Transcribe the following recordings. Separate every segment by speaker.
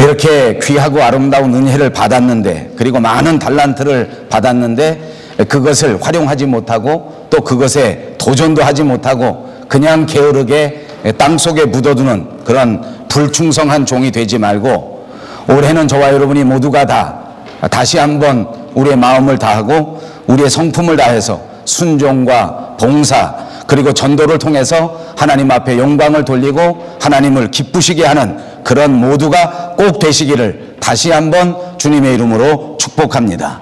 Speaker 1: 이렇게 귀하고 아름다운 은혜를 받았는데, 그리고 많은 달란트를 받았는데 그것을 활용하지 못하고 또 그것에 도전도 하지 못하고 그냥 게으르게 땅속에 묻어두는 그런 불충성한 종이 되지 말고, 올해는 저와 여러분이 모두가 다시 한번 우리의 마음을 다하고 우리의 성품을 다해서 순종과 봉사 그리고 전도를 통해서 하나님 앞에 영광을 돌리고 하나님을 기쁘시게 하는 그런 모두가 꼭 되시기를 다시 한번 주님의 이름으로 축복합니다.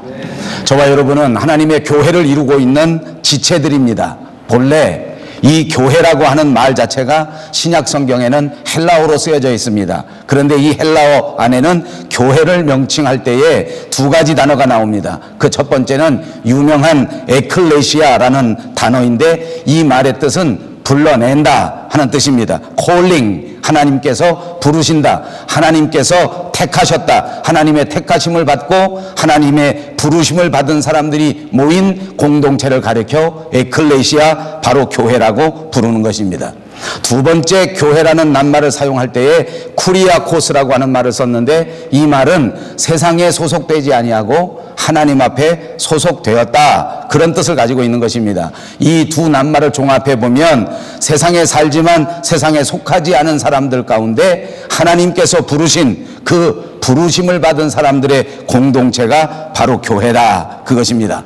Speaker 1: 저와 여러분은 하나님의 교회를 이루고 있는 지체들입니다. 본래 이 교회라고 하는 말 자체가 신약 성경에는 헬라어로 쓰여져 있습니다. 그런데 이 헬라어 안에는 교회를 명칭할 때에 두 가지 단어가 나옵니다. 그 첫 번째는 유명한 에클레시아라는 단어인데, 이 말의 뜻은 불러낸다 하는 뜻입니다. calling, 하나님께서 부르신다, 하나님께서 택하셨다, 하나님의 택하심을 받고 하나님의 부르심을 받은 사람들이 모인 공동체를 가리켜 에클레시아, 바로 교회라고 부르는 것입니다. 두 번째, 교회라는 낱말을 사용할 때에 쿠리아코스라고 하는 말을 썼는데, 이 말은 세상에 소속되지 아니하고 하나님 앞에 소속되었다, 그런 뜻을 가지고 있는 것입니다. 이 두 낱말을 종합해 보면 세상에 살지만 세상에 속하지 않은 사람들 가운데 하나님께서 부르신 그 부르심을 받은 사람들의 공동체가 바로 교회다, 그것입니다.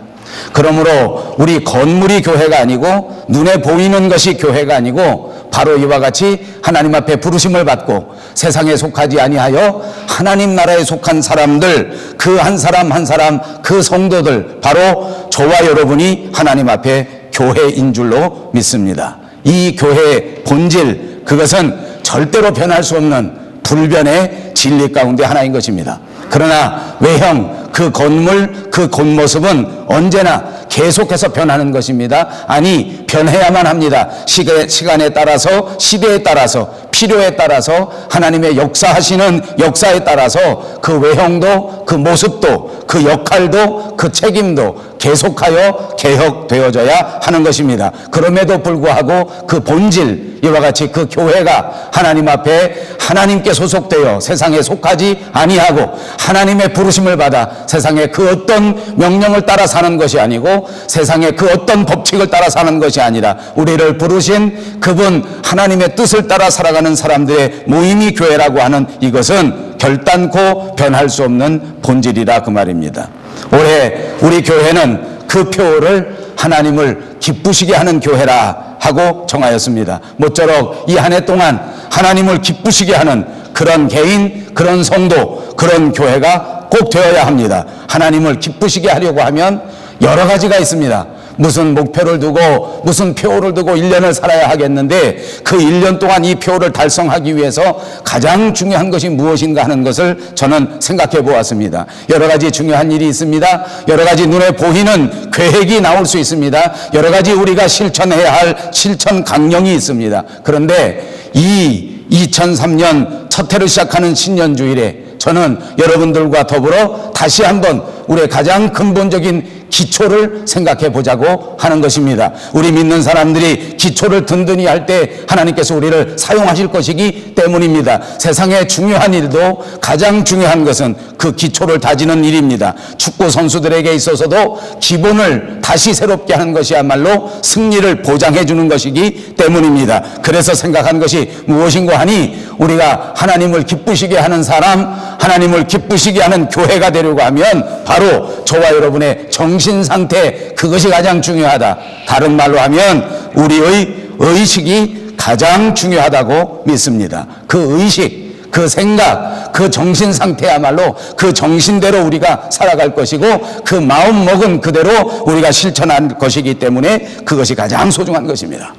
Speaker 1: 그러므로 우리 건물이 교회가 아니고 눈에 보이는 것이 교회가 아니고 바로 이와 같이 하나님 앞에 부르심을 받고 세상에 속하지 아니하여 하나님 나라에 속한 사람들, 그 한 사람 한 사람, 그 성도들, 바로 저와 여러분이 하나님 앞에 교회인 줄로 믿습니다. 이 교회의 본질, 그것은 절대로 변할 수 없는 불변의 진리 가운데 하나인 것입니다. 그러나 외형, 그 건물, 그 겉모습은 언제나 계속해서 변하는 것입니다. 아니, 변해야만 합니다. 시간에 따라서, 시대에 따라서, 필요에 따라서, 하나님의 역사하시는 역사에 따라서 그 외형도, 그 모습도, 그 역할도, 그 책임도 계속하여 개혁되어져야 하는 것입니다. 그럼에도 불구하고 그 본질, 이와 같이 그 교회가 하나님 앞에 하나님께 소속되어 세상에 속하지 아니하고 하나님의 부르심을 받아 세상에 그 어떤 명령을 따라 사는 것이 아니고 세상에 그 어떤 법칙을 따라 사는 것이 아니라 우리를 부르신 그분 하나님의 뜻을 따라 살아가는 사람들의 모임이 교회라고 하는 이것은 결단코 변할 수 없는 본질이라, 그 말입니다. 올해 우리 교회는 그 표를 하나님을 기쁘시게 하는 교회라 하고 정하였습니다. 모쪼록 이 한 해 동안 하나님을 기쁘시게 하는 그런 개인, 그런 성도, 그런 교회가 꼭 되어야 합니다. 하나님을 기쁘시게 하려고 하면 여러 가지가 있습니다. 무슨 목표를 두고 무슨 표를 두고 1년을 살아야 하겠는데 그 1년 동안 이 표를 달성하기 위해서 가장 중요한 것이 무엇인가 하는 것을 저는 생각해 보았습니다. 여러 가지 중요한 일이 있습니다. 여러 가지 눈에 보이는 계획이 나올 수 있습니다. 여러 가지 우리가 실천해야 할 실천 강령이 있습니다. 그런데 이 2003년 첫 해를 시작하는 신년주일에 저는 여러분들과 더불어 다시 한번 우리의 가장 근본적인 기초를 생각해 보자고 하는 것입니다. 우리 믿는 사람들이 기초를 든든히 할 때 하나님께서 우리를 사용하실 것이기 때문입니다. 세상에 중요한 일도 가장 중요한 것은 그 기초를 다지는 일입니다. 축구 선수들에게 있어서도 기본을 다시 새롭게 하는 것이야말로 승리를 보장해 주는 것이기 때문입니다. 그래서 생각한 것이 무엇인가 하니 우리가 하나님을 기쁘시게 하는 사람, 하나님을 기쁘시게 하는 교회가 되려고 하면 바로 저와 여러분의 정신 상태, 그것이 가장 중요하다. 다른 말로 하면 우리의 의식이 가장 중요하다고 믿습니다. 그 의식, 그 생각, 그 정신 상태야말로 그 정신대로 우리가 살아갈 것이고 그 마음 먹은 그대로 우리가 실천할 것이기 때문에 그것이 가장 소중한 것입니다.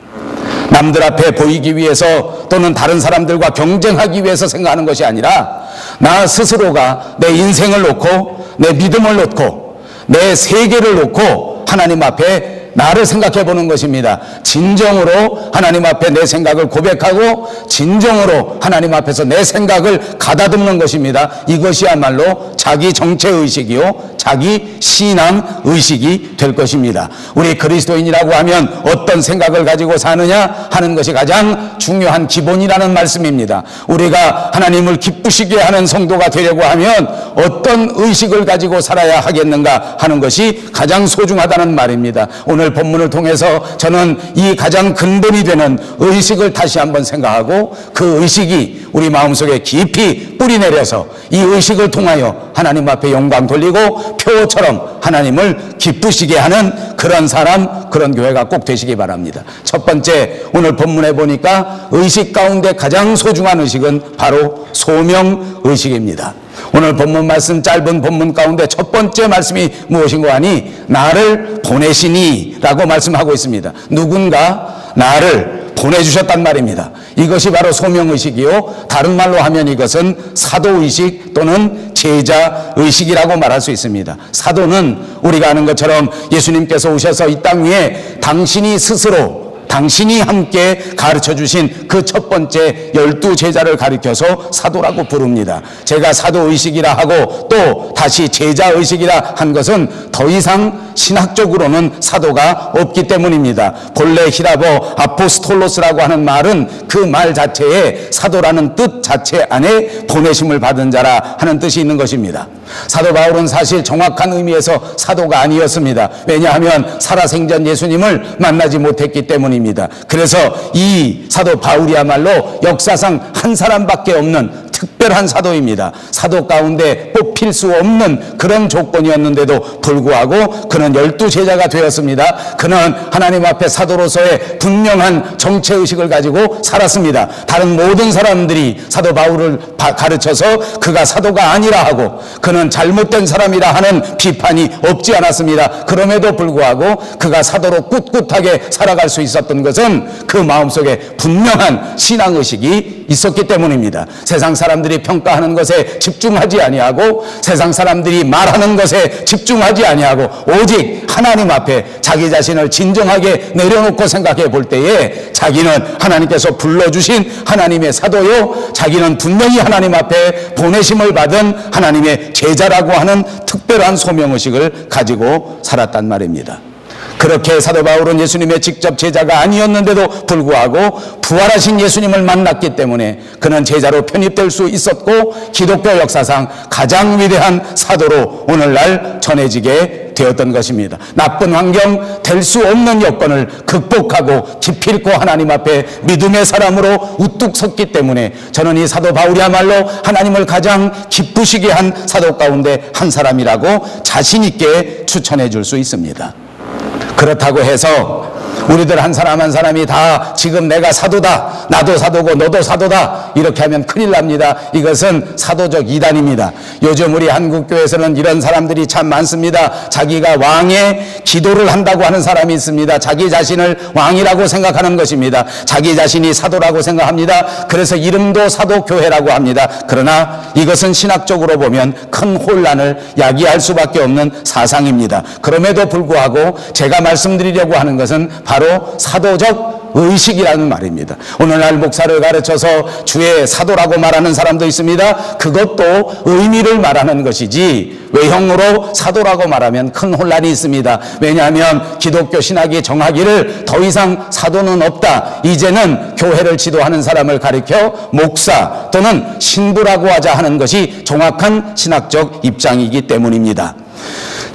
Speaker 1: 남들 앞에 보이기 위해서 또는 다른 사람들과 경쟁하기 위해서 생각하는 것이 아니라 나 스스로가 내 인생을 놓고 내 믿음을 놓고 내 세계를 놓고 하나님 앞에 나를 생각해 보는 것입니다. 진정으로 하나님 앞에 내 생각을 고백하고 진정으로 하나님 앞에서 내 생각을 가다듬는 것입니다. 이것이야말로 자기 정체의식이요 자기 신앙의식이 될 것입니다. 우리 그리스도인이라고 하면 어떤 생각을 가지고 사느냐 하는 것이 가장 중요한 기본이라는 말씀입니다. 우리가 하나님을 기쁘시게 하는 성도가 되려고 하면 어떤 의식을 가지고 살아야 하겠는가 하는 것이 가장 소중하다는 말입니다. 오늘 본문을 통해서 저는 이 가장 근본이 되는 의식을 다시 한번 생각하고 그 의식이 우리 마음속에 깊이 뿌리내려서 이 의식을 통하여 하나님 앞에 영광 돌리고 표처럼 하나님을 기쁘시게 하는 그런 사람, 그런 교회가 꼭 되시기 바랍니다. 첫 번째, 오늘 본문에 보니까 의식 가운데 가장 소중한 의식은 바로 소명의식입니다. 오늘 본문 말씀, 짧은 본문 가운데 첫 번째 말씀이 무엇인가 하니 나를 보내시니 라고 말씀하고 있습니다. 누군가 나를 보내주셨단 말입니다. 이것이 바로 소명의식이요 다른 말로 하면 이것은 사도의식 또는 제자의식이라고 말할 수 있습니다. 사도는 우리가 아는 것처럼 예수님께서 오셔서 이 땅 위에 당신이 함께 가르쳐 주신 그 첫 번째 12제자를 가리켜서 사도라고 부릅니다. 제가 사도의식이라 하고 또 다시 제자의식이라 한 것은 더 이상 신학적으로는 사도가 없기 때문입니다. 본래 히라보 아포스톨로스라고 하는 말은 그 말 자체에 사도라는 뜻 자체 안에 보내심을 받은 자라 하는 뜻이 있는 것입니다. 사도 바울은 사실 정확한 의미에서 사도가 아니었습니다. 왜냐하면 살아생전 예수님을 만나지 못했기 때문입니다. 그래서 이 사도 바울이야말로 역사상 한 사람밖에 없는 특별한 사도입니다. 사도 가운데 뽑힐 수 없는 그런 조건이었는데도 불구하고 그는 12제자가 되었습니다. 그는 하나님 앞에 사도로서의 분명한 정체의식을 가지고 살았습니다. 다른 모든 사람들이 사도 바울을 가르쳐서 그가 사도가 아니라 하고 그는 잘못된 사람이라 하는 비판이 없지 않았습니다. 그럼에도 불구하고 그가 사도로 꿋꿋하게 살아갈 수 있었던 것은 그 마음속에 분명한 신앙의식이 있었기 때문입니다. 세상 사람들이 평가하는 것에 집중하지 아니하고 세상 사람들이 말하는 것에 집중하지 아니하고 오직 하나님 앞에 자기 자신을 진정하게 내려놓고 생각해 볼 때에 자기는 하나님께서 불러주신 하나님의 사도요 자기는 분명히 하나님 앞에 보내심을 받은 하나님의 제자라고 하는 특별한 소명의식을 가지고 살았단 말입니다. 그렇게 사도 바울은 예수님의 직접 제자가 아니었는데도 불구하고 부활하신 예수님을 만났기 때문에 그는 제자로 편입될 수 있었고 기독교 역사상 가장 위대한 사도로 오늘날 전해지게 되었던 것입니다. 나쁜 환경, 될 수 없는 여건을 극복하고 기필코 하나님 앞에 믿음의 사람으로 우뚝 섰기 때문에 저는 이 사도 바울이야말로 하나님을 가장 기쁘시게 한 사도 가운데 한 사람이라고 자신 있게 추천해 줄 수 있습니다. 그렇다고 해서 우리들 한 사람 한 사람이 다 지금 내가 사도다, 나도 사도고 너도 사도다 이렇게 하면 큰일 납니다. 이것은 사도적 이단입니다. 요즘 우리 한국교회에서는 이런 사람들이 참 많습니다. 자기가 왕의 기도를 한다고 하는 사람이 있습니다. 자기 자신을 왕이라고 생각하는 것입니다. 자기 자신이 사도라고 생각합니다. 그래서 이름도 사도교회라고 합니다. 그러나 이것은 신학적으로 보면 큰 혼란을 야기할 수밖에 없는 사상입니다. 그럼에도 불구하고 제가 말씀드리려고 하는 것은 바로 사도적 의식이라는 말입니다. 오늘날 목사를 가르쳐서 주의 사도라고 말하는 사람도 있습니다. 그것도 의미를 말하는 것이지 외형으로 사도라고 말하면 큰 혼란이 있습니다. 왜냐하면 기독교 신학이 정하기를 더 이상 사도는 없다. 이제는 교회를 지도하는 사람을 가리켜 목사 또는 신부라고 하자 하는 것이 정확한 신학적 입장이기 때문입니다.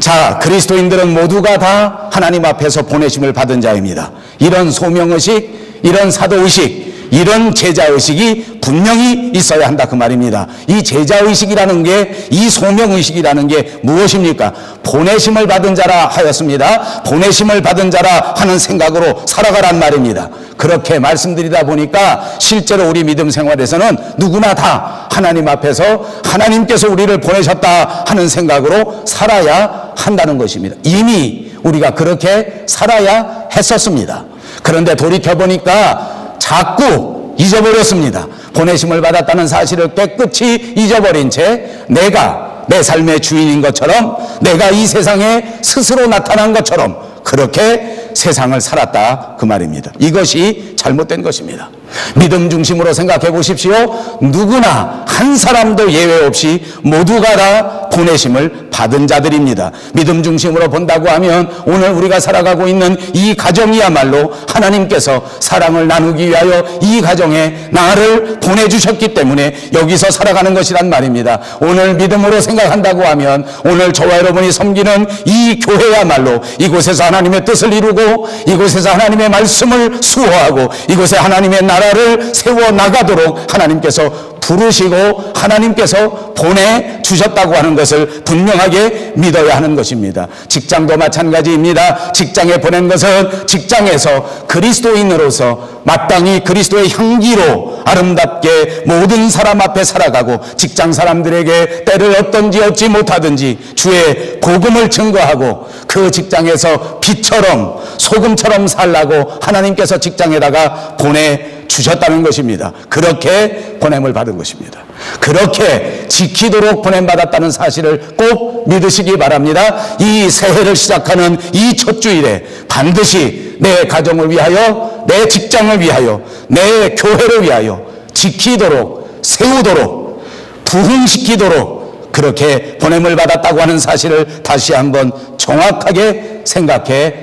Speaker 1: 자, 그리스도인들은 모두가 다 하나님 앞에서 보내심을 받은 자입니다. 이런 소명의식, 이런 사도의식, 이런 제자의식이 분명히 있어야 한다 그 말입니다. 이 제자의식이라는 게, 이 소명의식이라는 게 무엇입니까? 보내심을 받은 자라 하였습니다. 보내심을 받은 자라 하는 생각으로 살아가란 말입니다. 그렇게 말씀드리다 보니까 실제로 우리 믿음 생활에서는 누구나 다 하나님 앞에서 하나님께서 우리를 보내셨다 하는 생각으로 살아야 한다는 것입니다. 이미 우리가 그렇게 살아야 했었습니다. 그런데 돌이켜보니까 자꾸 잊어버렸습니다. 보내심을 받았다는 사실을 깨끗이 잊어버린 채 내가 내 삶의 주인인 것처럼, 내가 이 세상에 스스로 나타난 것처럼 그렇게 세상을 살았다 그 말입니다. 이것이 잘못된 것입니다. 믿음 중심으로 생각해 보십시오. 누구나 한 사람도 예외 없이 모두가 다 보내심을 받은 자들입니다. 믿음 중심으로 본다고 하면 오늘 우리가 살아가고 있는 이 가정이야말로 하나님께서 사랑을 나누기 위하여 이 가정에 나를 보내주셨기 때문에 여기서 살아가는 것이란 말입니다. 오늘 믿음으로 생각한다고 하면 오늘 저와 여러분이 섬기는 이 교회야말로 이곳에서 하나님의 뜻을 이루고 이곳에서 하나님의 말씀을 수호하고 이곳에 하나님의 나라를 세워나가도록 하나님께서 부르시고 하나님께서 보내주셨다고 하는 것을 분명하게 믿어야 하는 것입니다. 직장도 마찬가지입니다. 직장에 보낸 것은 직장에서 그리스도인으로서 마땅히 그리스도의 향기로 아름답게 모든 사람 앞에 살아가고 직장 사람들에게 때를 얻든지 얻지 못하든지 주의 복음을 증거하고 그 직장에서 빛처럼 소금처럼 살라고 하나님께서 직장에다가 보내주셨다는 것입니다. 그렇게 보냄을 받은 것입니다. 그렇게 지키도록 보냄받았다는 사실을 꼭 믿으시기 바랍니다. 이 새해를 시작하는 이 첫 주일에 반드시 내 가정을 위하여 내 직장을 위하여 내 교회를 위하여 지키도록 세우도록 부흥시키도록 그렇게 보냄을 받았다고 하는 사실을 다시 한번 정확하게 생각해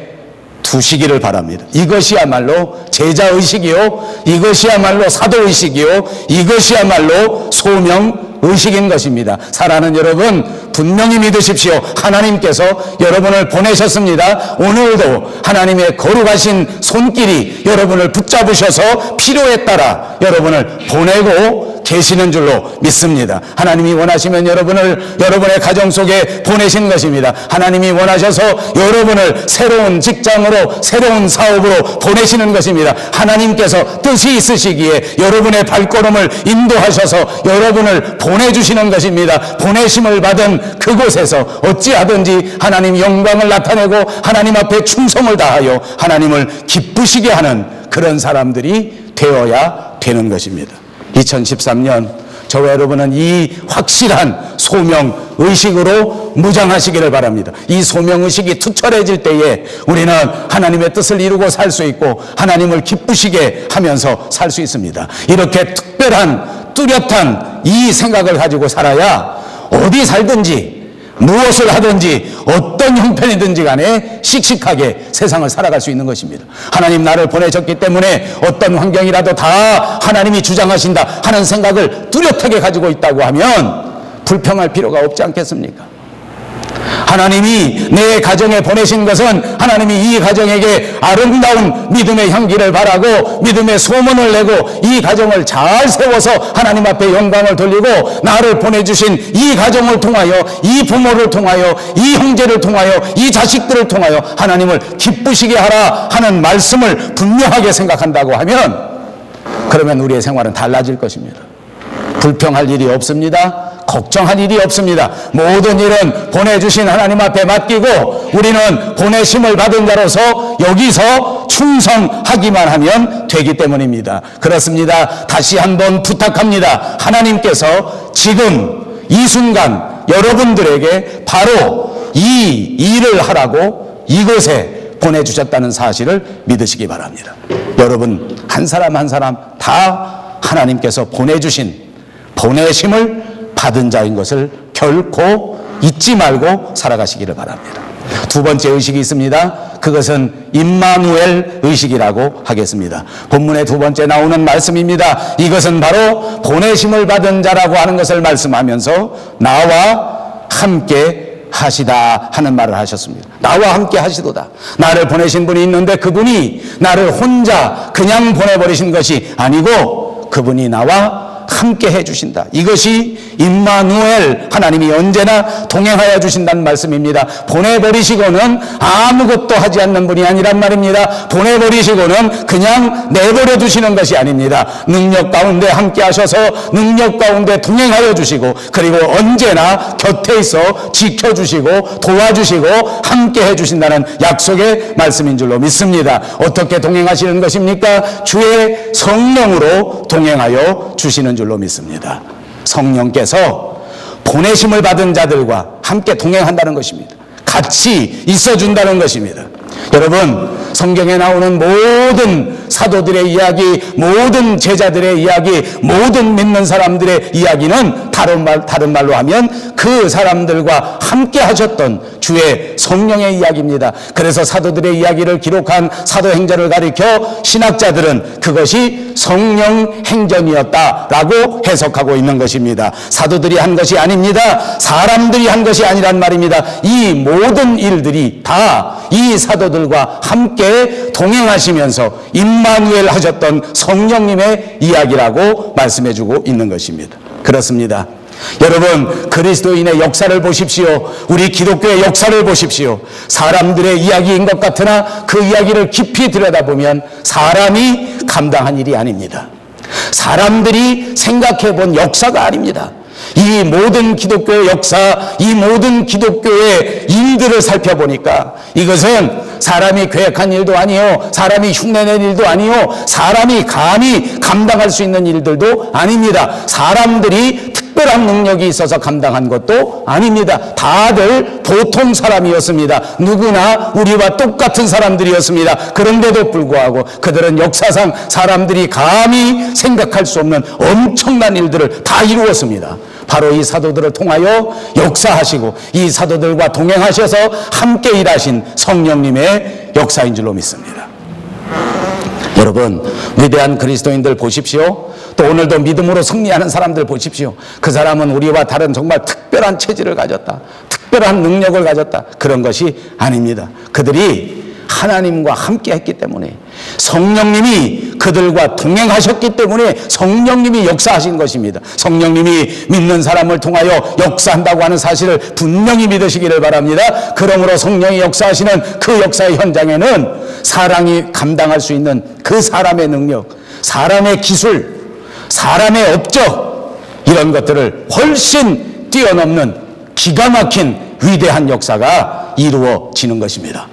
Speaker 1: 두시기를 바랍니다. 이것이야말로 제자의식이요, 이것이야말로 사도의식이요, 이것이야말로 소명의식인 것입니다. 사랑하는 여러분, 분명히 믿으십시오. 하나님께서 여러분을 보내셨습니다. 오늘도 하나님의 거룩하신 손길이 여러분을 붙잡으셔서 필요에 따라 여러분을 보내고 계시는 줄로 믿습니다. 하나님이 원하시면 여러분의 가정 속에 보내신 것입니다. 하나님이 원하셔서 여러분을 새로운 직장으로 새로운 사업으로 보내시는 것입니다. 하나님께서 뜻이 있으시기에 여러분의 발걸음을 인도하셔서 여러분을 보내주시는 것입니다. 보내심을 받은 그곳에서 어찌하든지 하나님 영광을 나타내고 하나님 앞에 충성을 다하여 하나님을 기쁘시게 하는 그런 사람들이 되어야 되는 것입니다. 2013년 저와 여러분은 이 확실한 소명의식으로 무장하시기를 바랍니다. 이 소명의식이 투철해질 때에 우리는 하나님의 뜻을 이루고 살 수 있고 하나님을 기쁘시게 하면서 살 수 있습니다. 이렇게 특별한 뚜렷한 이 생각을 가지고 살아야 어디 살든지 무엇을 하든지 어떤 형편이든지 간에 씩씩하게 세상을 살아갈 수 있는 것입니다. 하나님 나를 보내셨기 때문에 어떤 환경이라도 다 하나님이 주장하신다 하는 생각을 뚜렷하게 가지고 있다고 하면 불평할 필요가 없지 않겠습니까? 하나님이 내 가정에 보내신 것은 하나님이 이 가정에게 아름다운 믿음의 향기를 바라고 믿음의 소문을 내고 이 가정을 잘 세워서 하나님 앞에 영광을 돌리고 나를 보내주신 이 가정을 통하여 이 부모를 통하여 이 형제를 통하여 이 자식들을 통하여 하나님을 기쁘시게 하라 하는 말씀을 분명하게 생각한다고 하면 그러면 우리의 생활은 달라질 것입니다. 불평할 일이 없습니다. 걱정할 일이 없습니다. 모든 일은 보내주신 하나님 앞에 맡기고 우리는 보내심을 받은 자로서 여기서 충성하기만 하면 되기 때문입니다. 그렇습니다. 다시 한번 부탁합니다. 하나님께서 지금 이 순간 여러분들에게 바로 이 일을 하라고 이곳에 보내주셨다는 사실을 믿으시기 바랍니다. 여러분 한 사람 한 사람 다 하나님께서 보내주신 보내심을 받은 자인 것을 결코 잊지 말고 살아가시기를 바랍니다. 두 번째 의식이 있습니다. 그것은 임마누엘 의식이라고 하겠습니다. 본문의 두 번째 나오는 말씀입니다. 이것은 바로 보내심을 받은 자라고 하는 것을 말씀하면서 나와 함께 하시다 하는 말을 하셨습니다. 나와 함께 하시도다. 나를 보내신 분이 있는데 그분이 나를 혼자 그냥 보내버리신 것이 아니고 그분이 나와 함께 해주신다. 이것이 임마누엘 하나님이 언제나 동행하여 주신다는 말씀입니다. 보내버리시고는 아무것도 하지 않는 분이 아니란 말입니다. 보내버리시고는 그냥 내버려 두시는 것이 아닙니다. 능력 가운데 함께 하셔서 능력 가운데 동행하여 주시고 그리고 언제나 곁에 있어 지켜주시고 도와주시고 함께 해주신다는 약속의 말씀인 줄로 믿습니다. 어떻게 동행하시는 것입니까? 주의 성령으로 동행하여 주시는 줄로 믿습니다. 성령께서 보내심을 받은 자들과 함께 동행한다는 것입니다. 같이 있어준다는 것입니다. 여러분, 성경에 나오는 모든 사도들의 이야기, 모든 제자들의 이야기, 모든 믿는 사람들의 이야기는 다른 말로 하면 그 사람들과 함께 하셨던 주의 성령의 이야기입니다. 그래서 사도들의 이야기를 기록한 사도행전을 가리켜 신학자들은 그것이 성령 행전이었다라고 해석하고 있는 것입니다. 사도들이 한 것이 아닙니다. 사람들이 한 것이 아니란 말입니다. 이 모든 일들이 다 이 사도들과 함께 동행하시면서 임마누엘 하셨던 성령님의 이야기라고 말씀해주고 있는 것입니다. 그렇습니다. 여러분, 그리스도인의 역사를 보십시오. 우리 기독교의 역사를 보십시오. 사람들의 이야기인 것 같으나 그 이야기를 깊이 들여다보면 사람이 감당한 일이 아닙니다. 사람들이 생각해 본 역사가 아닙니다. 이 모든 기독교의 역사, 이 모든 기독교의 일들을 살펴보니까 이것은 사람이 계획한 일도 아니요, 사람이 흉내낸 일도 아니요, 사람이 감히 감당할 수 있는 일들도 아닙니다. 사람들이 특별한 능력이 있어서 감당한 것도 아닙니다. 다들 보통 사람이었습니다. 누구나 우리와 똑같은 사람들이었습니다. 그런데도 불구하고 그들은 역사상 사람들이 감히 생각할 수 없는 엄청난 일들을 다 이루었습니다. 바로 이 사도들을 통하여 역사하시고 이 사도들과 동행하셔서 함께 일하신 성령님의 역사인 줄로 믿습니다. 여러분, 위대한 그리스도인들 보십시오. 또 오늘도 믿음으로 승리하는 사람들 보십시오. 그 사람은 우리와 다른 정말 특별한 체질을 가졌다, 특별한 능력을 가졌다, 그런 것이 아닙니다. 그들이 하나님과 함께 했기 때문에, 성령님이 그들과 동행하셨기 때문에 성령님이 역사하신 것입니다. 성령님이 믿는 사람을 통하여 역사한다고 하는 사실을 분명히 믿으시기를 바랍니다. 그러므로 성령이 역사하시는 그 역사의 현장에는 사람이 감당할 수 있는 그 사람의 능력, 사람의 기술, 사람의 업적, 이런 것들을 훨씬 뛰어넘는 기가 막힌 위대한 역사가 이루어지는 것입니다.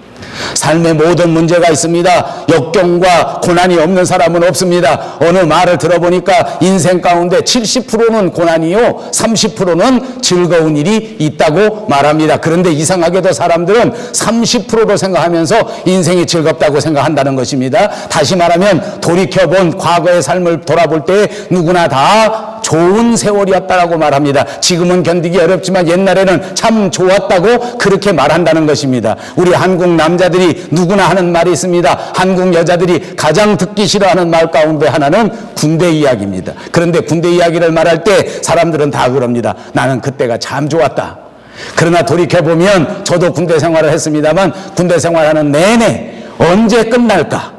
Speaker 1: 삶에 모든 문제가 있습니다. 역경과 고난이 없는 사람은 없습니다. 어느 말을 들어보니까 인생 가운데 70%는 고난이요, 30%는 즐거운 일이 있다고 말합니다. 그런데 이상하게도 사람들은 30%로 생각하면서 인생이 즐겁다고 생각한다는 것입니다. 다시 말하면 돌이켜본 과거의 삶을 돌아볼 때 누구나 다 좋은 세월이었다라고 말합니다. 지금은 견디기 어렵지만 옛날에는 참 좋았다고 그렇게 말한다는 것입니다. 우리 한국 남자들이 누구나 하는 말이 있습니다. 한국 여자들이 가장 듣기 싫어하는 말 가운데 하나는 군대 이야기입니다. 그런데 군대 이야기를 말할 때 사람들은 다 그럽니다. 나는 그때가 참 좋았다. 그러나 돌이켜보면 저도 군대 생활을 했습니다만 군대 생활하는 내내 언제 끝날까?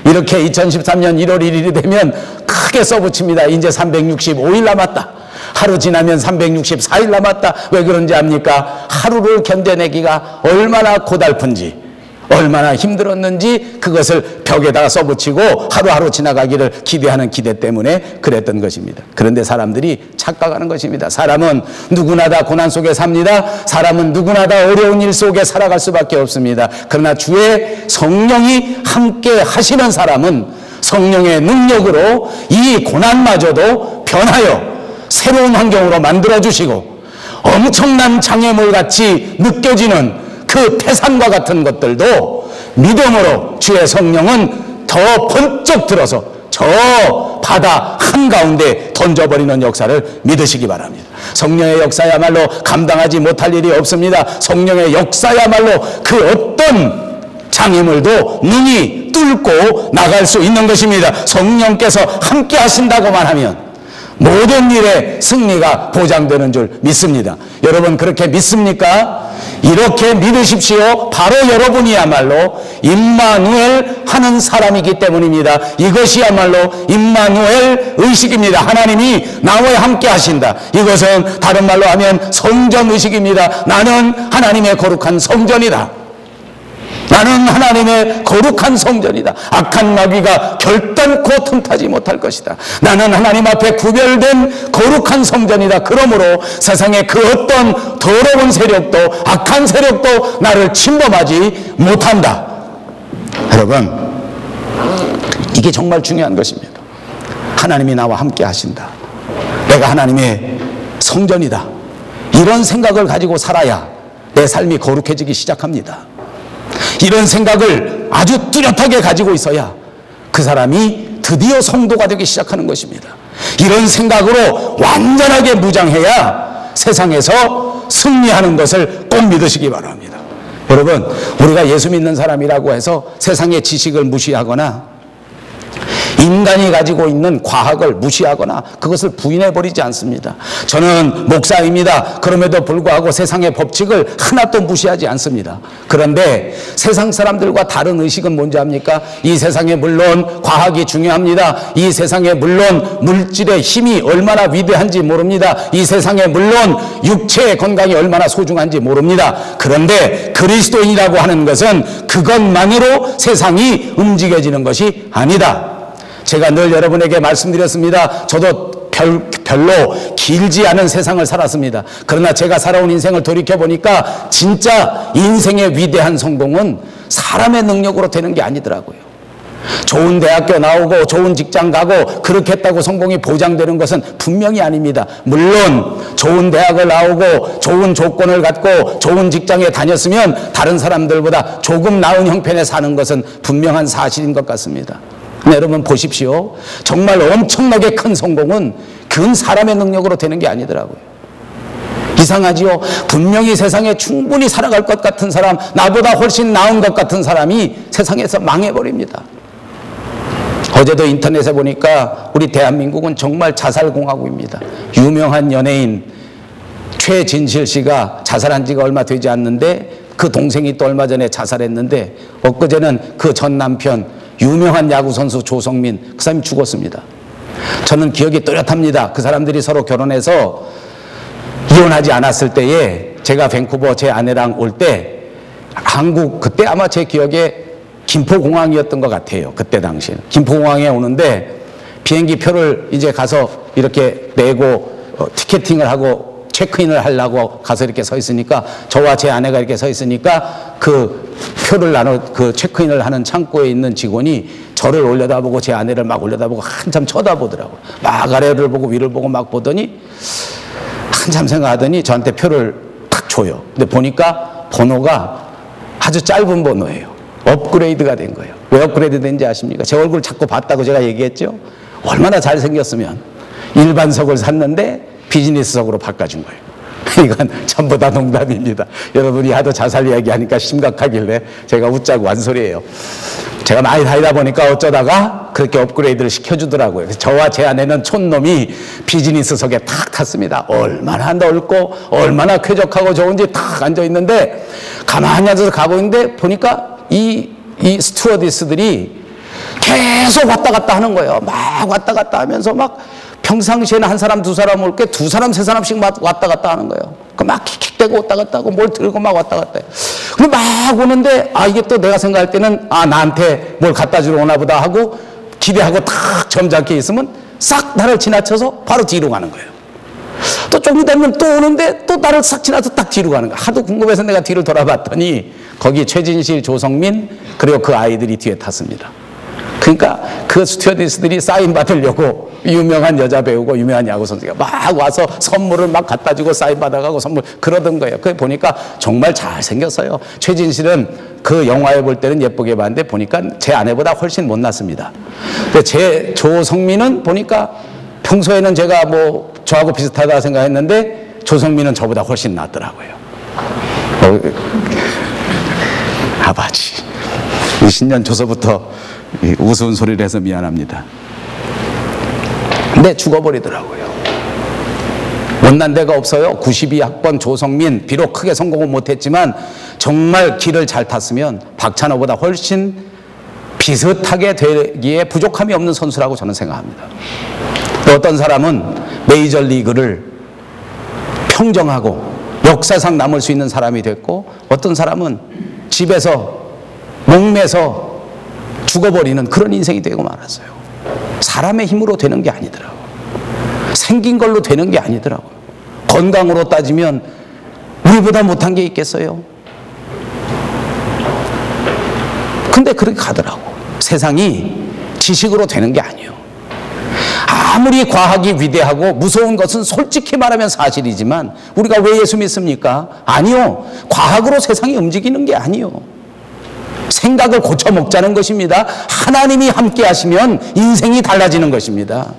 Speaker 1: 이렇게 2013년 1월 1일이 되면 크게 써붙입니다. 이제 365일 남았다. 하루 지나면 364일 남았다. 왜 그런지 압니까? 하루를 견뎌내기가 얼마나 고달픈지, 얼마나 힘들었는지 그것을 벽에다가 써붙이고 하루하루 지나가기를 기대하는 기대 때문에 그랬던 것입니다. 그런데 사람들이 착각하는 것입니다. 사람은 누구나 다 고난 속에 삽니다. 사람은 누구나 다 어려운 일 속에 살아갈 수밖에 없습니다. 그러나 주의 성령이 함께 하시는 사람은 성령의 능력으로 이 고난마저도 변하여 새로운 환경으로 만들어주시고 엄청난 장애물같이 느껴지는 그 태산과 같은 것들도 믿음으로 주의 성령은 더 번쩍 들어서 저 바다 한가운데 던져버리는 역사를 믿으시기 바랍니다. 성령의 역사야말로 감당하지 못할 일이 없습니다. 성령의 역사야말로 그 어떤 장애물도 능히 뚫고 나갈 수 있는 것입니다. 성령께서 함께 하신다고만 하면 모든 일에 승리가 보장되는 줄 믿습니다. 여러분 그렇게 믿습니까? 이렇게 믿으십시오. 바로 여러분이야말로 임마누엘 하는 사람이기 때문입니다. 이것이야말로 임마누엘 의식입니다. 하나님이 나와 함께 하신다. 이것은 다른 말로 하면 성전 의식입니다. 나는 하나님의 거룩한 성전이다. 나는 하나님의 거룩한 성전이다. 악한 마귀가 결단코 틈타지 못할 것이다. 나는 하나님 앞에 구별된 거룩한 성전이다. 그러므로 세상의 그 어떤 더러운 세력도 악한 세력도 나를 침범하지 못한다. 여러분, 이게 정말 중요한 것입니다. 하나님이 나와 함께 하신다. 내가 하나님의 성전이다. 이런 생각을 가지고 살아야 내 삶이 거룩해지기 시작합니다. 이런 생각을 아주 뚜렷하게 가지고 있어야 그 사람이 드디어 성도가 되기 시작하는 것입니다. 이런 생각으로 완전하게 무장해야 세상에서 승리하는 것을 꼭 믿으시기 바랍니다. 여러분, 우리가 예수 믿는 사람이라고 해서 세상의 지식을 무시하거나 인간이 가지고 있는 과학을 무시하거나 그것을 부인해버리지 않습니다. 저는 목사입니다. 그럼에도 불구하고 세상의 법칙을 하나도 무시하지 않습니다. 그런데 세상 사람들과 다른 의식은 뭔지 압니까? 이 세상에 물론 과학이 중요합니다. 이 세상에 물론 물질의 힘이 얼마나 위대한지 모릅니다. 이 세상에 물론 육체의 건강이 얼마나 소중한지 모릅니다. 그런데 그리스도인이라고 하는 것은 그것만으로 세상이 움직여지는 것이 아니다. 제가 늘 여러분에게 말씀드렸습니다. 저도 별로 길지 않은 세상을 살았습니다. 그러나 제가 살아온 인생을 돌이켜보니까 진짜 인생의 위대한 성공은 사람의 능력으로 되는 게 아니더라고요. 좋은 대학교 나오고 좋은 직장 가고 그렇게 했다고 성공이 보장되는 것은 분명히 아닙니다. 물론 좋은 대학을 나오고 좋은 조건을 갖고 좋은 직장에 다녔으면 다른 사람들보다 조금 나은 형편에 사는 것은 분명한 사실인 것 같습니다. 여러분 보십시오. 정말 엄청나게 큰 성공은 그건 사람의 능력으로 되는 게 아니더라고요. 이상하지요? 분명히 세상에 충분히 살아갈 것 같은 사람, 나보다 훨씬 나은 것 같은 사람이 세상에서 망해버립니다. 어제도 인터넷에 보니까 우리 대한민국은 정말 자살공화국입니다. 유명한 연예인 최진실 씨가 자살한 지가 얼마 되지 않는데 그 동생이 또 얼마 전에 자살했는데 엊그제는 그 전 남편 유명한 야구선수 조성민, 그 사람이 죽었습니다. 저는 기억이 또렷합니다. 그 사람들이 서로 결혼해서 이혼하지 않았을 때에 제가 밴쿠버 제 아내랑 올 때 한국, 그때 아마 제 기억에 김포공항이었던 것 같아요. 그때 당시에 김포공항에 오는데 비행기 표를 이제 가서 이렇게 내고 티켓팅을 하고 체크인을 하려고 가서 이렇게 서 있으니까 저와 제 아내가 이렇게 서 있으니까 그 표를 그 체크인을 하는 창고에 있는 직원이 저를 올려다보고 제 아내를 막 올려다보고 한참 쳐다보더라고요. 막 아래를 보고 위를 보고 막 보더니 한참 생각하더니 저한테 표를 탁 줘요. 근데 보니까 번호가 아주 짧은 번호예요. 업그레이드가 된 거예요. 왜 업그레이드 된지 아십니까? 제 얼굴 자꾸 봤다고 제가 얘기했죠. 얼마나 잘생겼으면 일반석을 샀는데 비즈니스석으로 바꿔준 거예요. 이건 전부 다 농담입니다. 여러분이 하도 자살 이야기하니까 심각하길래 제가 웃자고 한 소리예요. 제가 많이 다니다 보니까 어쩌다가 그렇게 업그레이드를 시켜주더라고요. 그래서 저와 제 아내는 촌놈이 비즈니스석에 탁 탔습니다. 얼마나 넓고 얼마나 쾌적하고 좋은지 탁 앉아있는데 가만히 앉아서 가고 있는데 보니까 이 스튜어디스들이 계속 왔다 갔다 하는 거예요. 막 왔다 갔다 하면서 막 평상시에는 한 사람 두 사람 올 게 두 사람 세 사람씩 왔다 갔다 하는 거예요. 막 킥킥대고 왔다 갔다 하고 뭘 들고 막 왔다 갔다 해요. 근데 막 오는데 이게 또 내가 생각할 때는 나한테 뭘 갖다 주러 오나 보다 하고 기대하고 탁 점잖게 있으면 싹 나를 지나쳐서 바로 뒤로 가는 거예요. 또 조금 되면 또 오는데 또 나를 싹 지나서 딱 뒤로 가는 거예요. 하도 궁금해서 내가 뒤를 돌아봤더니 거기 최진실, 조성민 그리고 그 아이들이 뒤에 탔습니다. 그러니까 그 스튜어디스들이 사인 받으려고 유명한 여자 배우고 유명한 야구 선수가 막 와서 선물을 막 갖다 주고 사인 받아가고 선물 그러던 거예요. 그래 보니까 정말 잘생겼어요. 최진실은 그 영화에 볼 때는 예쁘게 봤는데 보니까 제 아내보다 훨씬 못났습니다. 제 조성민은 보니까 평소에는 제가 뭐 저하고 비슷하다 생각했는데 조성민은 저보다 훨씬 낫더라고요. 아버지 20년 줘서부터 우스운 소리를 해서 미안합니다. 근데 죽어버리더라고요. 못난 데가 없어요. 92학번 조성민 비록 크게 성공은 못했지만 정말 길을 잘 탔으면 박찬호보다 훨씬 비슷하게 되기에 부족함이 없는 선수라고 저는 생각합니다. 또 어떤 사람은 메이저리그를 평정하고 역사상 남을 수 있는 사람이 됐고 어떤 사람은 집에서 목매서 죽어버리는 그런 인생이 되고 말았어요. 사람의 힘으로 되는 게 아니더라고요. 생긴 걸로 되는 게 아니더라고요. 건강으로 따지면 우리보다 못한 게 있겠어요? 근데 그렇게 가더라고. 세상이 지식으로 되는 게 아니에요. 아무리 과학이 위대하고 무서운 것은 솔직히 말하면 사실이지만 우리가 왜 예수 믿습니까? 아니요. 과학으로 세상이 움직이는 게 아니요. 생각을 고쳐먹자는 것입니다. 하나님이 함께 하시면 인생이 달라지는 것입니다.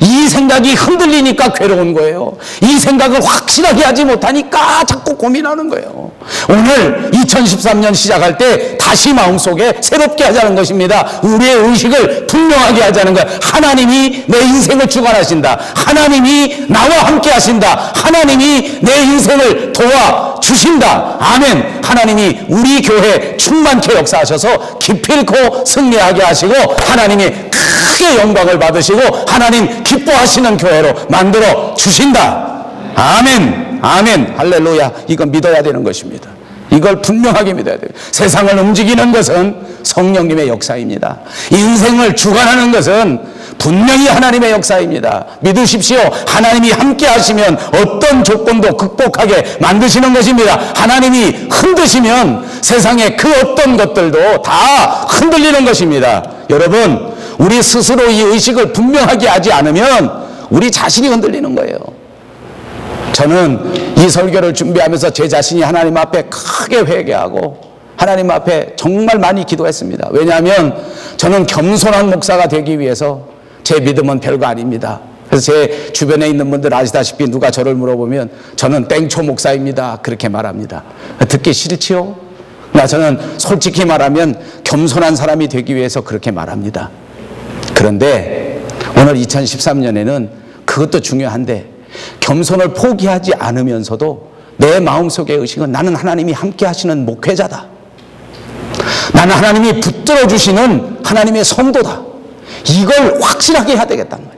Speaker 1: 이 생각이 흔들리니까 괴로운 거예요. 이 생각을 확실하게 하지 못하니까 자꾸 고민하는 거예요. 오늘 2013년 시작할 때 다시 마음속에 새롭게 하자는 것입니다. 우리의 의식을 분명하게 하자는 거예요. 하나님이 내 인생을 주관하신다. 하나님이 나와 함께 하신다. 하나님이 내 인생을 도와주신다. 아멘. 하나님이 우리 교회 충만케 역사하셔서 기필코 승리하게 하시고 하나님이 크게 영광을 받으시고 하나님 기뻐하시는 교회로 만들어 주신다. 아멘. 아멘. 할렐루야. 이건 믿어야 되는 것입니다. 이걸 분명하게 믿어야 돼요. 세상을 움직이는 것은 성령님의 역사입니다. 인생을 주관하는 것은 분명히 하나님의 역사입니다. 믿으십시오. 하나님이 함께 하시면 어떤 조건도 극복하게 만드시는 것입니다. 하나님이 흔드시면 세상의 그 어떤 것들도 다 흔들리는 것입니다. 여러분, 우리 스스로 이 의식을 분명하게 하지 않으면 우리 자신이 흔들리는 거예요. 저는 이 설교를 준비하면서 제 자신이 하나님 앞에 크게 회개하고 하나님 앞에 정말 많이 기도했습니다. 왜냐하면 저는 겸손한 목사가 되기 위해서 제 믿음은 별거 아닙니다. 그래서 제 주변에 있는 분들 아시다시피 누가 저를 물어보면 저는 땡초 목사입니다. 그렇게 말합니다. 듣기 싫지요? 저는 솔직히 말하면 겸손한 사람이 되기 위해서 그렇게 말합니다. 그런데 오늘 2013년에는 그것도 중요한데 겸손을 포기하지 않으면서도 내 마음속의 의식은 나는 하나님이 함께 하시는 목회자다. 나는 하나님이 붙들어 주시는 하나님의 성도다. 이걸 확실하게 해야 되겠단 말이에요.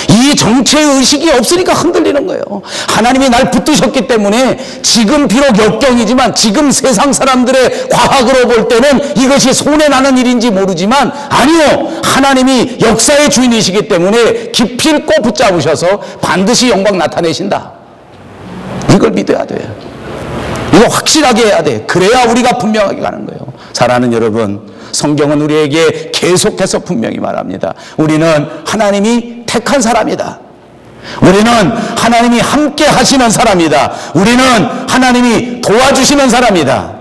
Speaker 1: 이 정체의 의식이 없으니까 흔들리는 거예요. 하나님이 날 붙드셨기 때문에 지금 비록 역경이지만 지금 세상 사람들의 과학으로 볼 때는 이것이 손해나는 일인지 모르지만 아니요. 하나님이 역사의 주인이시기 때문에 기필코 붙잡으셔서 반드시 영광 나타내신다. 이걸 믿어야 돼요. 이거 확실하게 해야 돼. 그래야 우리가 분명하게 가는 거예요. 사랑하는 여러분, 성경은 우리에게 계속해서 분명히 말합니다. 우리는 하나님이 택한 사람이다. 우리는 하나님이 함께 하시는 사람이다. 우리는 하나님이 도와주시는 사람이다.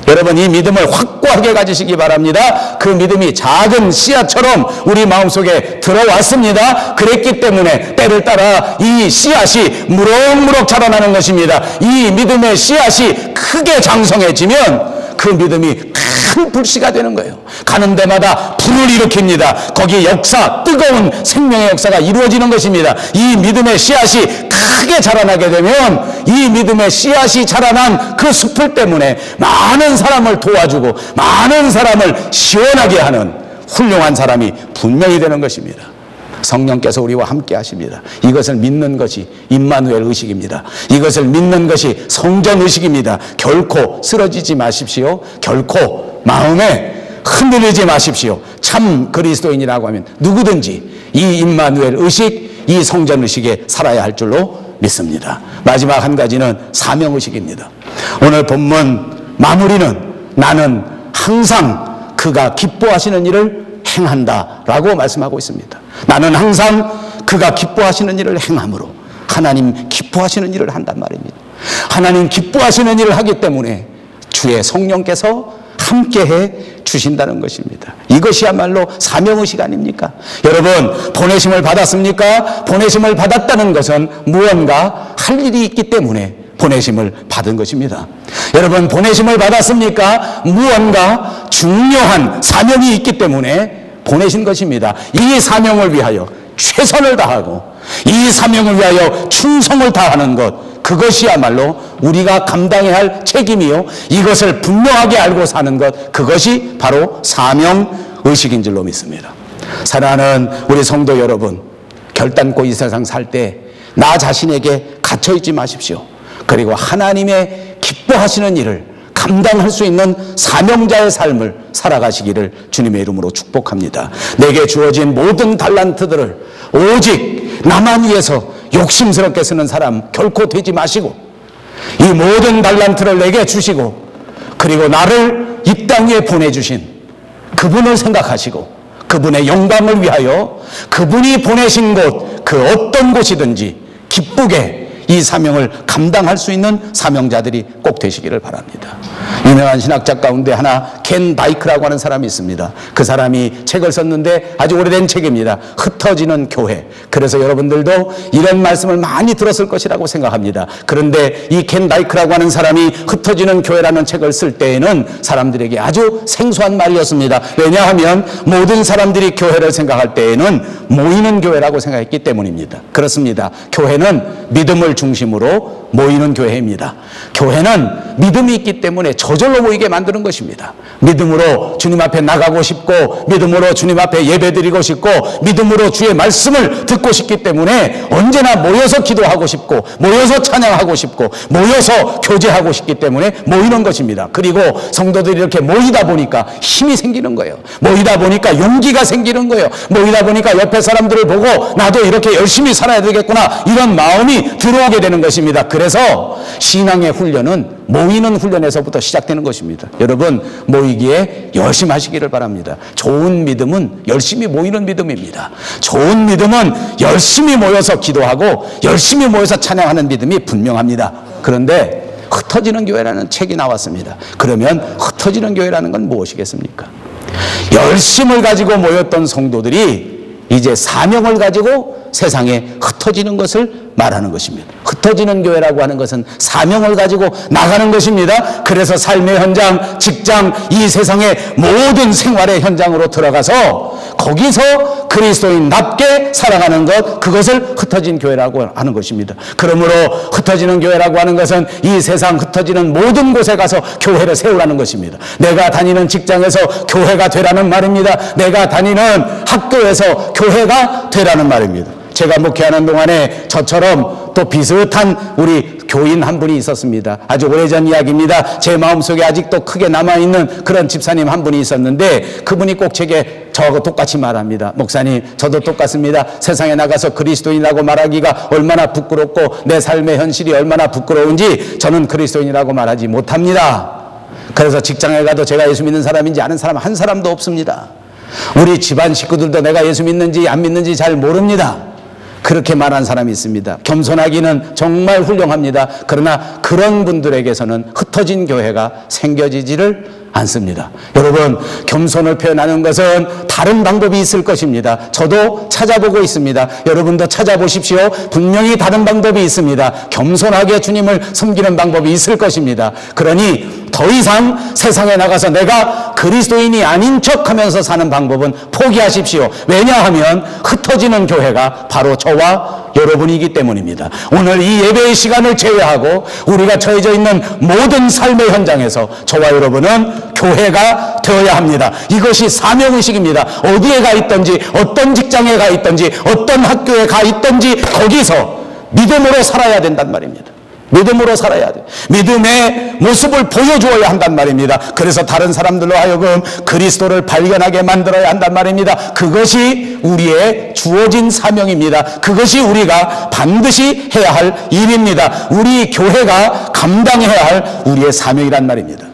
Speaker 1: 여러분, 이 믿음을 확고하게 가지시기 바랍니다. 그 믿음이 작은 씨앗처럼 우리 마음속에 들어왔습니다. 그랬기 때문에 때를 따라 이 씨앗이 무럭무럭 자라나는 것입니다. 이 믿음의 씨앗이 크게 장성해지면 그 믿음이 큰 불씨가 되는 거예요. 가는 데마다 불을 일으킵니다. 거기 역사, 뜨거운 생명의 역사가 이루어지는 것입니다. 이 믿음의 씨앗이 크게 자라나게 되면 이 믿음의 씨앗이 자라난 그 숲을 때문에 많은 사람을 도와주고 많은 사람을 시원하게 하는 훌륭한 사람이 분명히 되는 것입니다. 성령께서 우리와 함께 하십니다. 이것을 믿는 것이 임마누엘 의식입니다. 이것을 믿는 것이 성전 의식입니다. 결코 쓰러지지 마십시오. 결코 마음에 흔들리지 마십시오. 참 그리스도인이라고 하면 누구든지 이 임마누엘 의식, 이 성전 의식에 살아야 할 줄로 믿습니다. 마지막 한 가지는 사명 의식입니다. 오늘 본문 마무리는 나는 항상 그가 기뻐하시는 일을 행한다 라고 말씀하고 있습니다. 나는 항상 그가 기뻐하시는 일을 행함으로 하나님 기뻐하시는 일을 한단 말입니다. 하나님 기뻐하시는 일을 하기 때문에 주의 성령께서 함께해 주신다는 것입니다. 이것이야말로 사명의식 아닙니까? 여러분, 보내심을 받았습니까? 보내심을 받았다는 것은 무언가 할 일이 있기 때문에 보내심을 받은 것입니다. 여러분, 보내심을 받았습니까? 무언가 중요한 사명이 있기 때문에 보내신 것입니다. 이 사명을 위하여 최선을 다하고 이 사명을 위하여 충성을 다하는 것, 그것이야말로 우리가 감당해야 할 책임이요, 이것을 분명하게 알고 사는 것, 그것이 바로 사명의식인 줄로 믿습니다. 사랑하는 우리 성도 여러분, 결단코 이 세상 살 때 나 자신에게 갇혀있지 마십시오. 그리고 하나님의 기뻐하시는 일을 감당할 수 있는 사명자의 삶을 살아가시기를 주님의 이름으로 축복합니다. 내게 주어진 모든 달란트들을 오직 나만 위해서 욕심스럽게 쓰는 사람 결코 되지 마시고, 이 모든 달란트를 내게 주시고 그리고 나를 이 땅 위에 보내주신 그분을 생각하시고 그분의 영광을 위하여 그분이 보내신 곳, 그 어떤 곳이든지 기쁘게 이 사명을 감당할 수 있는 사명자들이 꼭 되시기를 바랍니다. 유명한 신학자 가운데 하나 켄 다이크라고 하는 사람이 있습니다. 그 사람이 책을 썼는데 아주 오래된 책입니다. 흩어지는 교회. 그래서 여러분들도 이런 말씀을 많이 들었을 것이라고 생각합니다. 그런데 이 켄 다이크라고 하는 사람이 흩어지는 교회라는 책을 쓸 때에는 사람들에게 아주 생소한 말이었습니다. 왜냐하면 모든 사람들이 교회를 생각할 때에는 모이는 교회라고 생각했기 때문입니다. 그렇습니다. 교회는 믿음을 중심으로 모이는 교회입니다. 교회는 믿음이 있기 때문에 저절로 모이게 만드는 것입니다. 믿음으로 주님 앞에 나가고 싶고, 믿음으로 주님 앞에 예배드리고 싶고, 믿음으로 주의 말씀을 듣고 싶기 때문에 언제나 모여서 기도하고 싶고, 모여서 찬양하고 싶고, 모여서 교제하고 싶기 때문에 모이는 것입니다. 그리고 성도들이 이렇게 모이다 보니까 힘이 생기는 거예요. 모이다 보니까 용기가 생기는 거예요. 모이다 보니까 옆에 사람들을 보고 나도 이렇게 열심히 살아야 되겠구나, 이런 마음이 들어오게 되는 것입니다. 그래서 신앙의 훈련은 모이는 훈련에서부터 시작되는 것입니다. 여러분, 모이기에 열심히 하시기를 바랍니다. 좋은 믿음은 열심히 모이는 믿음입니다. 좋은 믿음은 열심히 모여서 기도하고 열심히 모여서 찬양하는 믿음이 분명합니다. 그런데 흩어지는 교회라는 책이 나왔습니다. 그러면 흩어지는 교회라는 건 무엇이겠습니까? 열심을 가지고 모였던 성도들이 이제 사명을 가지고 세상에 흩어지는 것을 말하는 것입니다. 흩어지는 교회라고 하는 것은 사명을 가지고 나가는 것입니다. 그래서 삶의 현장, 직장, 이 세상의 모든 생활의 현장으로 들어가서 거기서 그리스도인답게 살아가는 것, 그것을 흩어진 교회라고 하는 것입니다. 그러므로 흩어지는 교회라고 하는 것은 이 세상 흩어지는 모든 곳에 가서 교회를 세우라는 것입니다. 내가 다니는 직장에서 교회가 되라는 말입니다. 내가 다니는 학교에서 교회가 되라는 말입니다. 제가 목회하는 동안에 저처럼 또 비슷한 우리 교인 한 분이 있었습니다. 아주 오래전 이야기입니다. 제 마음속에 아직도 크게 남아있는 그런 집사님 한 분이 있었는데, 그분이 꼭 제게 저하고 똑같이 말합니다. 목사님, 저도 똑같습니다. 세상에 나가서 그리스도인이라고 말하기가 얼마나 부끄럽고 내 삶의 현실이 얼마나 부끄러운지 저는 그리스도인이라고 말하지 못합니다. 그래서 직장에 가도 제가 예수 믿는 사람인지 아는 사람 한 사람도 없습니다. 우리 집안 식구들도 내가 예수 믿는지 안 믿는지 잘 모릅니다. 그렇게 말한 사람이 있습니다. 겸손하기는 정말 훌륭합니다. 그러나 그런 분들에게서는 흩어진 교회가 생겨지지를 않습니다. 여러분, 겸손을 표현하는 것은 다른 방법이 있을 것입니다. 저도 찾아보고 있습니다. 여러분도 찾아보십시오. 분명히 다른 방법이 있습니다. 겸손하게 주님을 섬기는 방법이 있을 것입니다. 그러니 더 이상 세상에 나가서 내가 그리스도인이 아닌 척하면서 사는 방법은 포기하십시오. 왜냐하면 흩어지는 교회가 바로 저와 여러분이기 때문입니다. 오늘 이 예배의 시간을 제외하고 우리가 처해져 있는 모든 삶의 현장에서 저와 여러분은 교회가 되어야 합니다. 이것이 사명의식입니다. 어디에 가 있든지, 어떤 직장에 가 있든지, 어떤 학교에 가 있든지 거기서 믿음으로 살아야 된단 말입니다. 믿음으로 살아야 돼. 믿음의 모습을 보여주어야 한단 말입니다. 그래서 다른 사람들로 하여금 그리스도를 발견하게 만들어야 한단 말입니다. 그것이 우리의 주어진 사명입니다. 그것이 우리가 반드시 해야 할 일입니다. 우리 교회가 감당해야 할 우리의 사명이란 말입니다.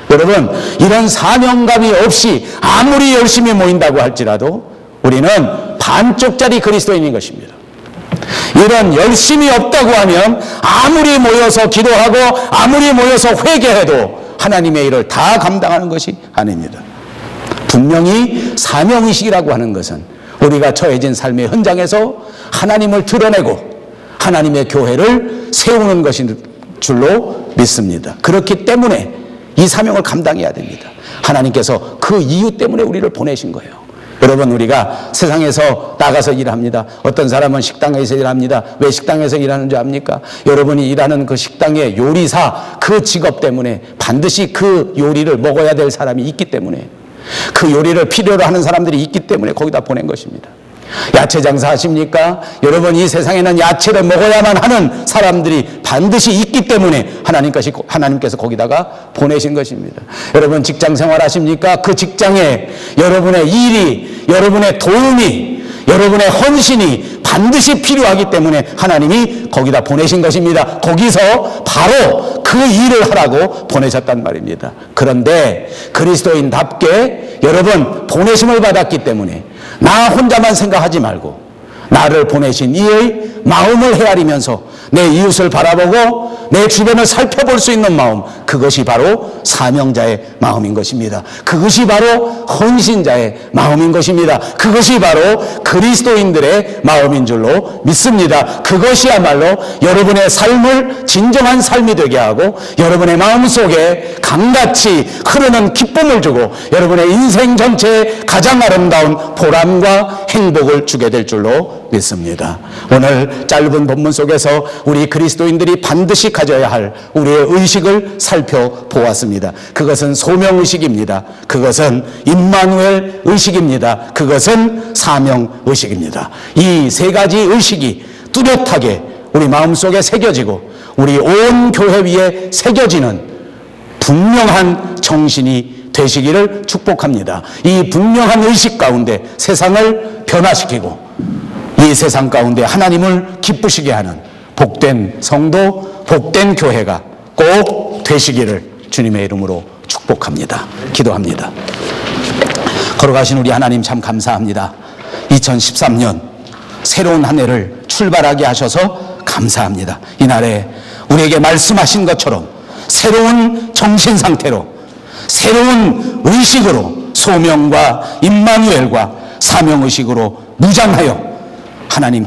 Speaker 1: 여러분, 이런 사명감이 없이 아무리 열심히 모인다고 할지라도 우리는 반쪽짜리 그리스도인인 것입니다. 이런 열심이 없다고 하면 아무리 모여서 기도하고 아무리 모여서 회개해도 하나님의 일을 다 감당하는 것이 아닙니다. 분명히 사명의식이라고 하는 것은 우리가 처해진 삶의 현장에서 하나님을 드러내고 하나님의 교회를 세우는 것인 줄로 믿습니다. 그렇기 때문에 이 사명을 감당해야 됩니다. 하나님께서 그 이유 때문에 우리를 보내신 거예요. 여러분, 우리가 세상에서 나가서 일합니다. 어떤 사람은 식당에서 일합니다. 왜 식당에서 일하는 줄 압니까? 여러분이 일하는 그 식당의 요리사, 그 직업 때문에 반드시 그 요리를 먹어야 될 사람이 있기 때문에, 그 요리를 필요로 하는 사람들이 있기 때문에 거기다 보낸 것입니다. 야채 장사 하십니까? 여러분, 이 세상에는 야채를 먹어야만 하는 사람들이 반드시 있기 때문에 하나님께서 거기다가 보내신 것입니다. 여러분, 직장 생활 하십니까? 그 직장에 여러분의 일이, 여러분의 도움이, 여러분의 헌신이 반드시 필요하기 때문에 하나님이 거기다 보내신 것입니다. 거기서 바로 그 일을 하라고 보내셨단 말입니다. 그런데 그리스도인답게 여러분, 보내심을 받았기 때문에 나 혼자만 생각하지 말고 나를 보내신 이의 마음을 헤아리면서 내 이웃을 바라보고 내 주변을 살펴볼 수 있는 마음, 그것이 바로 사명자의 마음인 것입니다. 그것이 바로 헌신자의 마음인 것입니다. 그것이 바로 그리스도인들의 마음인 줄로 믿습니다. 그것이야말로 여러분의 삶을 진정한 삶이 되게 하고 여러분의 마음속에 강같이 흐르는 기쁨을 주고 여러분의 인생 전체에 가장 아름다운 보람과 행복을 주게 될 줄로 믿습니다. 오늘 짧은 본문 속에서 우리 그리스도인들이 반드시 가져야 할 우리의 의식을 살펴보았습니다. 그것은 소명의식입니다. 그것은 임마누엘 의식입니다. 그것은 사명의식입니다. 이 세 가지 의식이 뚜렷하게 우리 마음속에 새겨지고 우리 온 교회 위에 새겨지는 분명한 정신이 되시기를 축복합니다. 이 분명한 의식 가운데 세상을 변화시키고 이 세상 가운데 하나님을 기쁘시게 하는 복된 성도, 복된 교회가 꼭 되시기를 주님의 이름으로 축복합니다. 기도합니다. 걸어가신 우리 하나님 참 감사합니다. 2013년 새로운 한 해를 출발하게 하셔서 감사합니다. 이날에 우리에게 말씀하신 것처럼 새로운 정신 상태로 새로운 의식으로 소명과 임마누엘과 사명의식으로 무장하여 하나님